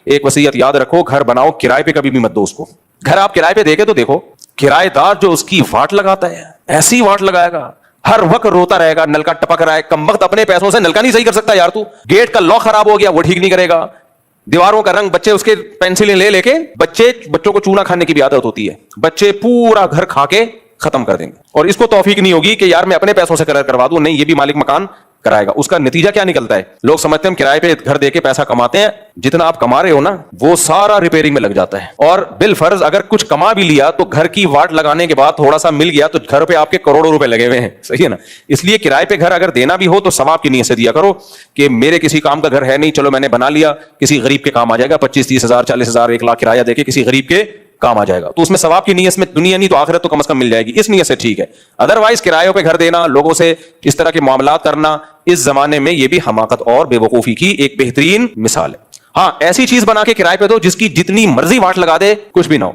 ایک وصیت یاد رکھو, گھر بناؤ کرائے پہ کبھی بھی مت دو اس کو. گھر آپ کرائے پہ دے کے تو دیکھو, کرایہ دار جو اس کی واٹ لگاتا ہے ایسی واٹ لگائے گا, ہر وقت روتا رہے گا نلکا ٹپک رہا ہے, کم وقت اپنے پیسوں سے نلکا نہیں صحیح کر سکتا یار تو, گیٹ کا لاک خراب ہو گیا وہ ٹھیک نہیں کرے گا, دیواروں کا رنگ بچے اس کے پینسلیں لے کے, بچوں کو چونا کھانے کی بھی عادت ہوتی ہے, بچے پورا گھر کھا کے ختم کر دیں گے, اور اس کو توفیق نہیں ہوگی کہ یار میں اپنے پیسوں سے کلر کروا دوں, نہیں یہ بھی مالک مکان کرائے گا. اس کا نتیجہ کیا نکلتا ہے, لوگ سمجھتے ہیں ہم کرائے پہ گھر دے کے پیسہ کماتے ہیں, جتنا آپ کما رہے ہو نا وہ سارا ریپیئرنگ میں لگ جاتا ہے, اور بالفرض اگر کچھ کما بھی لیا تو گھر کی واٹ لگانے کے بعد تھوڑا سا مل گیا تو گھر پہ آپ کے کروڑوں روپے لگے ہوئے ہیں, صحیح ہے نا. اس لیے کرائے پہ گھر اگر دینا بھی ہو تو ثواب کی نیت سے دیا کرو کہ میرے کسی کام کا گھر ہے نہیں, چلو میں نے بنا لیا, کسی غریب کے کام آ جائے گا, 25-30 ہزار 40 ہزار 1 لاکھ کرایہ دے کے کسی غریب کے کام آ جائے گا, تو اس میں ثواب کی نیت میں دنیا نہیں تو آخرت تو کم از کم مل جائے گی, اس نیت سے ٹھیک ہے. ادروائز کرایوں پہ گھر دینا, لوگوں سے اس طرح کے معاملات کرنا, اس زمانے میں یہ بھی حماقت اور بے وقوفی کی ایک بہترین مثال ہے. ہاں ایسی چیز بنا کے کرائے پہ دو جس کی جتنی مرضی واٹ لگا دے کچھ بھی نہ ہو.